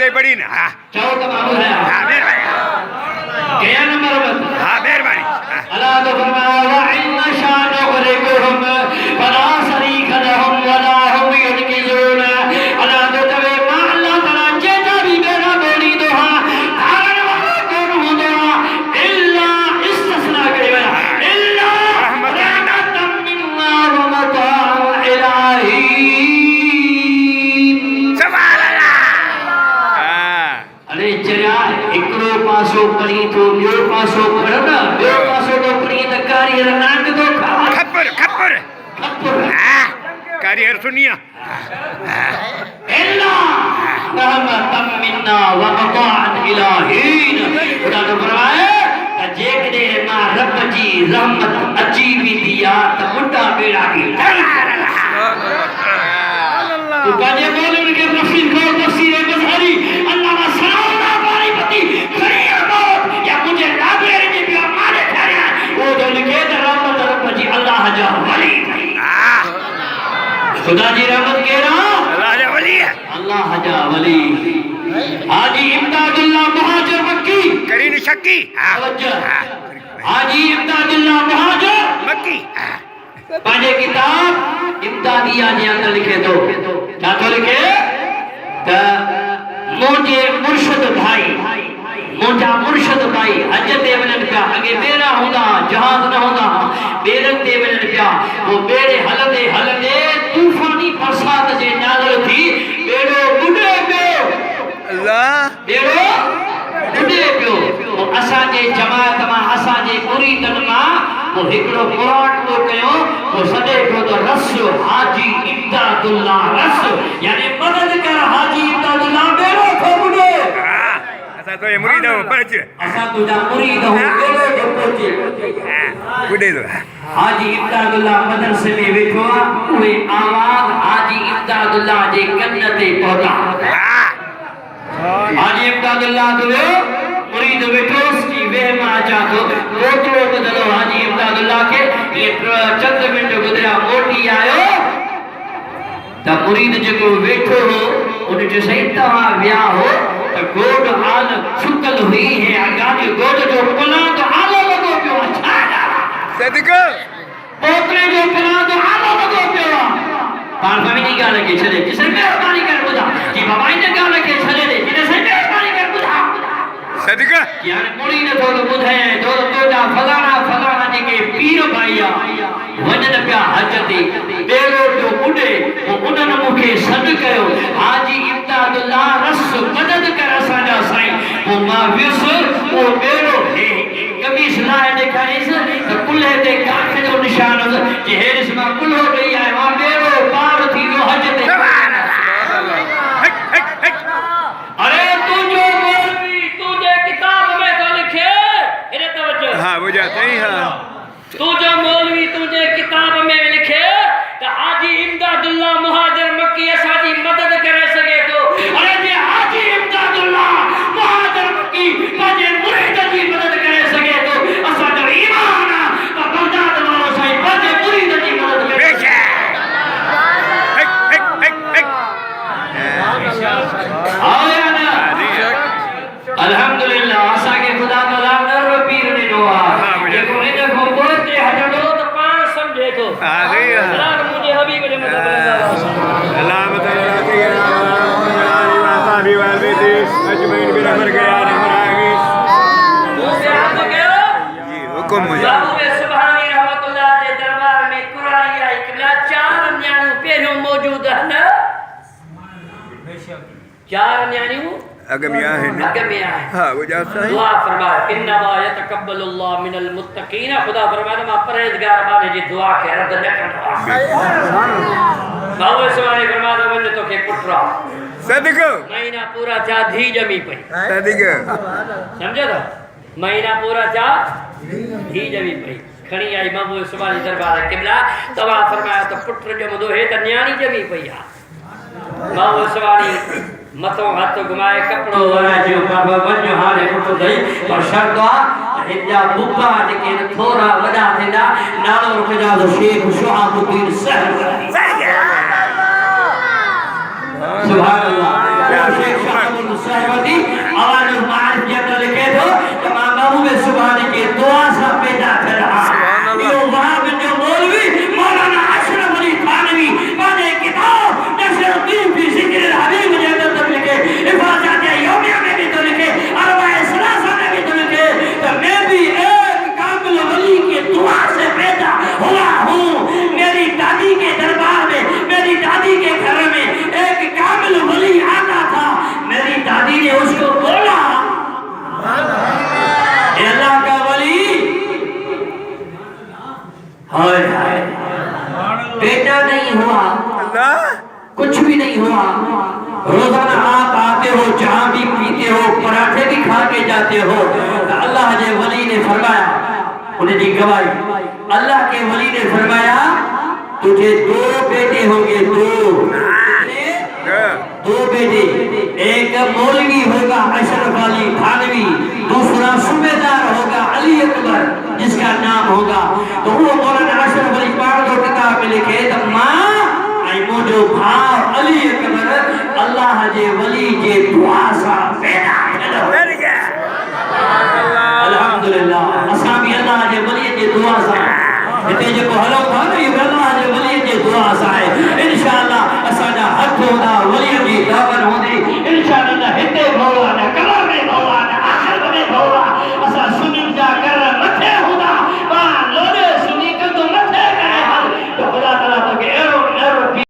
दे पड़ी ना। हाँ चलो तमाम है। हाँ मेहरबानी। क्या नंबर बता? हाँ मेहरबानी। अल्लाह तो फरमाया व इन्ना शानुकुहुम फला शरीका लहुम वला हुम युनकिज़ून। अल्लाह तो तवे मा अल्लाह तआला जेता भी बेरा बोली दोहा कारण वाला कौन होगा इल्ला इस्तिस्ना करे इल्ला रहमतम मिन्ना व मताअ इलाही। सुभान अल्लाह। हाँ अरे चरा एकड़ो पासो करी तो ॿियो पासो कर न ॿियो पासो तो करी त कारी रंग तो खा खप्पर खप्पर। हाँ कारियर सुनिया। इल्ला रहमतम मिन्ना व मताअन इलाहीन। खुदा तो फरमाए त जेकॾे मां रब जी रहमत अची भी दिया त मुंडा बेड़ा की तू काजे बोल उनके तफसीर को तफसीर बज़ारी अल्लाह सलाम वाली पति खड़ी मौत या मुझे लाबेर जी भी मारे थाया वो तो लिखे त रहमत रब जी अल्लाह जा वली खुदा जी रहमत के ना अल्लाह जा वली है। अल्लाह जा वली हाजी इम्दादुल्लाह मुहाजिर मक्की करीन शक्की। हाँ हाजी इम्दादुल्लाह मुहाजिर मक्की। पांचे किताब इम्दादिया जे अंदर लिखे तो क्या तो लिखे त मुझे मुर्शिद भाई मुझा मुर्शिद भाई हज ते वञन पिया अगे बेड़ा हूंदा जहाज न हूंदा बेड़न ते वञन पिया वो बेड़े हलंदे हलंदे तूफानी बरसात जे नाज़िल थी बेड़ो बुॾे पियो अल्लाह बेड़ो बुॾे पियो असां जे जमात मां असां जे मुरीदन मां वो हिकड़ो मुराद को कयो वो सदे को तो रस हाजी इम्दादुल्लाह रस यानी मदद कर हाजी इम्दादुल्लाह बेड़ो को बुॾे असां तो ये मुरीद हो पहुंच। असां तुझा मुरीद हो बेड़ो जो पहुंचे बुढ़े तो हाजी इम्दादुल्लाह मदरसे में बैठो उहे आवाज हाजी इम्दादुल्लाह जे कन ते पहुता। हाजी इम्दादुल्लाह तो मुरीद बैठो की वे मा चाहतो कोतरो बदलो हाजी इम्दादुल्लाह के ये चंद मिनट गुजरा मोटी आयो त मुरीद जो बैठो हो उन जो सही तवा व्या हो त गोड हाल सुकल हुई है अगानी गोड जो पला तो आलो लगो पियो अच्छा सदको पोतरे जो पला तो आलो लगो पियो पार फैमिली गाल के छले जिसे मेहरबानी कर बुधा कि बाबा इन गाल के छले दे जिने से मेहरबानी कर बुधा सदको यार मुड़ी ने तो बुधाए तो फलाना फलाना जी के पीर भाईया वजन पिया हज ते बेड़ो जो बुडे वो उनन मुखे सद कयो हाजी इम्दादुल्लाह रस मदद कर असांजा साईं वो मां विस वो बेड़ो हे कमीस लाए देखारिस त कुल्हे ते काठ जो निशान हो जे हेरिस मां कुल्हो गई आहे वा बेड़ो पार थी वियो हज ते अरे तू जो मौलवी तू जे किताब में तो लिखे इने तवज्जो हाँ वो जाते ही। हाँ तू जो मौलवी तुझे किताब में लिखे तो हाजी इम्दादुल्लाह मुहाजिर मक्की असाजी मदद करे सके तो अरे जे हाजी इम्दादुल्लाह मुहाजिर मक्की पाजे मुरीद जी मदद करे सके तो असा जो ईमान तो बगदाद वालो साईं पाजे मुरीद जी मदद करे आया ना अल्हम्दुलिल्लाह असा के खुदा ताला नर पीर ने दुआ ये को ने को बोलते हटड़ो तो पान समझे तो सलाम मुझे हबीब ने मतलब अल्लाह ताला के साहबी वाले थे अजमैन भी नंबर गया नंबर आगे दूसरे हाथ कहो जी हुक्म मुझे बाबू सुभानी रहमतुल्लाह के दरबार में कुरान आई किला चार न्याणियों पहिरियों मौजूद है ना चार न्याणियों अगमिया है अगमिया है। हाँ वो जाता है। दुआ फरमाए इन्नमा यतकब्बलुल्लाह मिनल मुत्तकीन खुदा फरमाए मा परहेजगार माने जी दुआ के रद न करना बाबू सुभानी फरमाए वने तो के पुत्रा सदको महीना पूरा जा धी जमी पई सदको समझो तो महीना पूरा जा धी जमी पई खणी आई बाबू सुभानी दरबार किबला तवा फरमाया तो पुत्र जो मदो है त न्याणी जमी पई आ बाबू सुभानी मतो हाथ घुमाए कपड़ो वरा जो बाबा वन्यो हारे पुट दई और शर्ता हिजा बुब्बा जेके थोरा वडा थेंदा नालो रखजा तो शेख शुआबुद्दीन सहर सुभान अल्लाह शेख सहमति आवाज मारियत लिखे तो तमाम महबूब सुभान के दुआ से पैदा कर रहा ये वहां में जो मौलवी मौलाना अशरफ अली थानवी बाने किताब नशरुद्दीन फी जिक्र हबीब जदद तक लिखे हिफाजत यौमिया में भी तो लिखे अरबाए सलासा में भी तो लिखे तो मैं भी एक कामिल वली के दुआ से पैदा हुआ हूं। मेरी दादी के दरबार में मेरी दादी के घर में एक कामिल वली आता था। मेरी दादी ने उसको बोला अल्लाह का वली हाय हाय बेटा नहीं हुआ कुछ भी नहीं हुआ। रोजाना आप आते हो चाय भी पीते हो पराठे भी खा के जाते हो। तो अल्लाह के वली ने फरमाया उन्हें दी गवाही अल्लाह के वली ने फरमाया तुझे 2 बेटे होंगे 2 बेटे एक मौलवी होगा अशरफ अली थानवी दूसरा सूबेदार होगा अली अकबर जिसका नाम होगा। तो वो मौलाना अशरफ अली पाक दो किताब में लिखे तो मां आई मुझो भाव अली अकबर अल्लाह जे वली जे दुआ सा पैदा थियो। अल्हम्दुलिल्लाह असां भी अल्लाह जे वली जे दुआ सा हिते जेको हलो